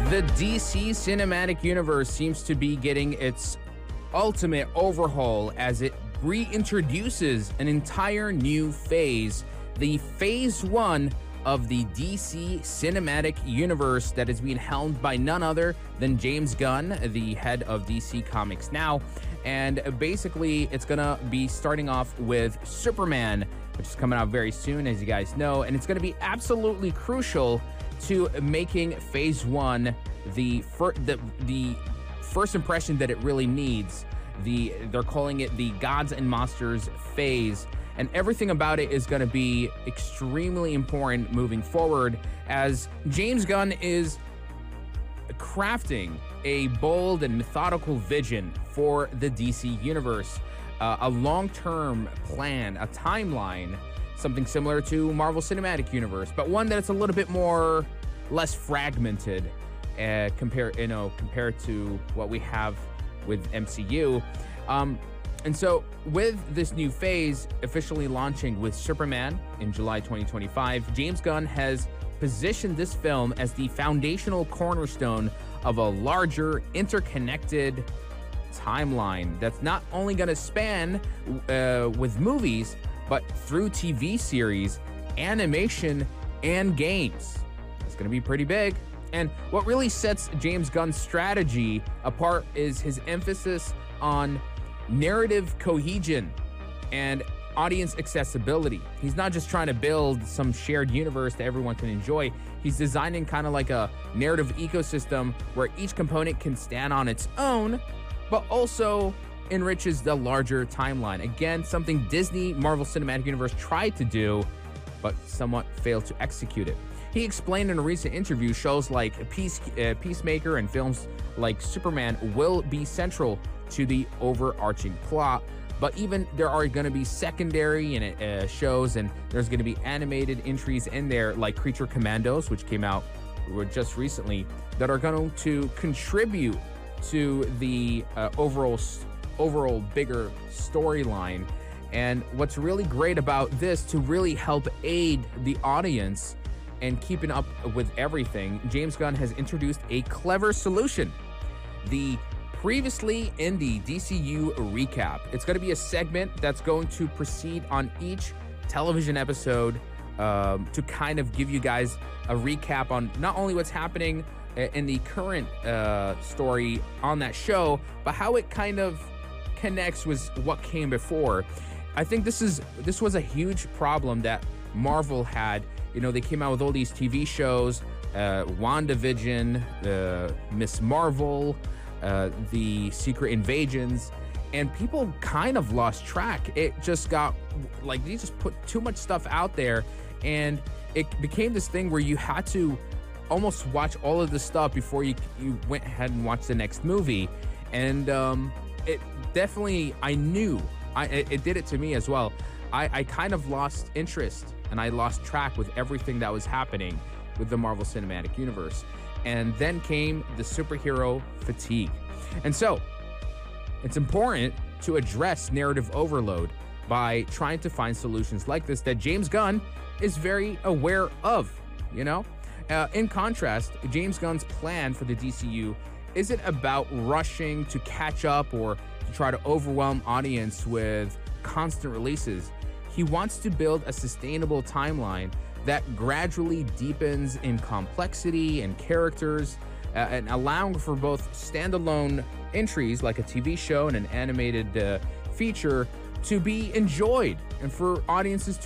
The DC Cinematic Universe seems to be getting its ultimate overhaul as it reintroduces an entire new phase, the Phase 1 of the DC Cinematic Universe that is being helmed by none other than James Gunn, the head of DC Comics now. And basically, it's going to be starting off with Superman, which is coming out very soon, as you guys know, and it's going to be absolutely crucial to making Phase 1 the first impression that it really needs. They're calling it the Gods and Monsters phase, and everything about it is going to be extremely important moving forward, as James Gunn is crafting a bold and methodical vision for the DC universe, a long-term plan, a timeline, something similar to Marvel Cinematic Universe, but one that's a little bit less fragmented compared to what we have with MCU. And so with this new phase officially launching with Superman in July 2025, James Gunn has positioned this film as the foundational cornerstone of a larger, interconnected timeline that's not only going to span with movies, but through TV series, animation, and games. It's going to be pretty big. And what really sets James Gunn's strategy apart is his emphasis on narrative cohesion and audience accessibility. He's not just trying to build some shared universe that everyone can enjoy. He's designing kind of like a narrative ecosystem where each component can stand on its own, but also enriches the larger timeline. Again, something Disney Marvel Cinematic Universe tried to do, but somewhat failed to execute it. He explained in a recent interview shows like Peacemaker and films like Superman will be central to the overarching plot, but even there are going to be secondary shows, and there's going to be animated entries in there like Creature Commandos, which came out just recently, that are going to contribute to the overall bigger storyline. And what's really great about this, to really help aid the audience and keeping up with everything, James Gunn has introduced a clever solution: the Previously in the DCU recap. It's going to be a segment that's going to proceed on each television episode to kind of give you guys a recap on not only what's happening in the current story on that show, but how it kind of connects with what came before. I think this was a huge problem that Marvel had. You know, they came out with all these TV shows, WandaVision, Miss Marvel, the Secret Invasions, and people kind of lost track. It just got like, they just put too much stuff out there, and it became this thing where you had to almost watch all of the stuff before you went ahead and watched the next movie. And it definitely, it did it to me as well. I kind of lost interest, and I lost track with everything that was happening with the Marvel Cinematic Universe. And then came the superhero fatigue. And so it's important to address narrative overload by trying to find solutions like this that James Gunn is very aware of, you know? In contrast, James Gunn's plan for the DCU isn't about rushing to catch up or to try to overwhelm audience with constant releases. He wants to build a sustainable timeline that gradually deepens in complexity and characters, and allowing for both standalone entries like a TV show and an animated feature to be enjoyed, and for audiences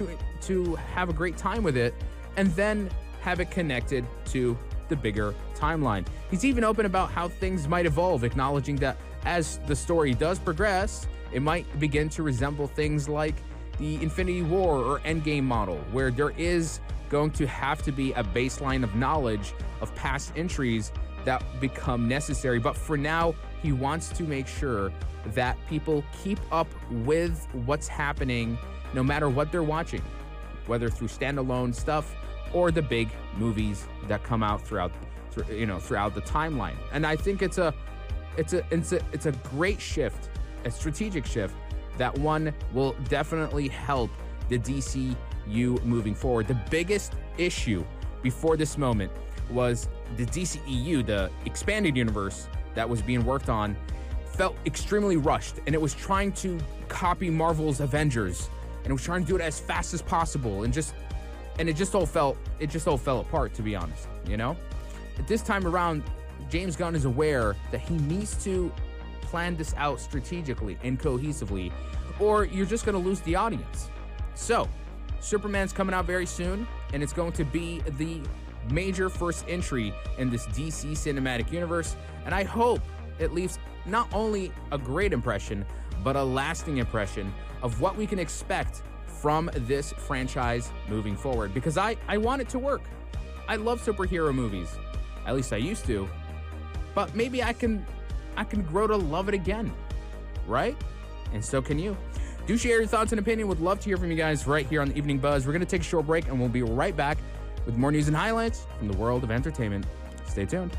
to have a great time with it, and then have it connected to the bigger timeline. He's even open about how things might evolve, acknowledging that as the story does progress, it might begin to resemble things like the Infinity War or Endgame model, where there is going to have to be a baseline of knowledge of past entries that become necessary. But for now, he wants to make sure that people keep up with what's happening no matter what they're watching, whether through standalone stuff or the big movies that come out throughout the timeline. And I think it's a great shift, a strategic shift that one will definitely help the DCU moving forward. The biggest issue before this moment was the DCEU, the expanded universe that was being worked on, felt extremely rushed, and it was trying to copy Marvel's Avengers, and it was trying to do it as fast as possible, and it just all fell apart, to be honest, you know? At this time around, James Gunn is aware that he needs to plan this out strategically and cohesively, or you're just going to lose the audience. So, Superman's coming out very soon, and it's going to be the major first entry in this DC cinematic universe, and I hope it leaves not only a great impression, but a lasting impression of what we can expect from this franchise moving forward, because I want it to work. I love superhero movies, at least I used to, but maybe I can grow to love it again, right? And so can you. Do share your thoughts and opinion. Would love to hear from you guys right here on the Evening Buzz. We're going to take a short break, and we'll be right back with more news and highlights from the world of entertainment. Stay tuned.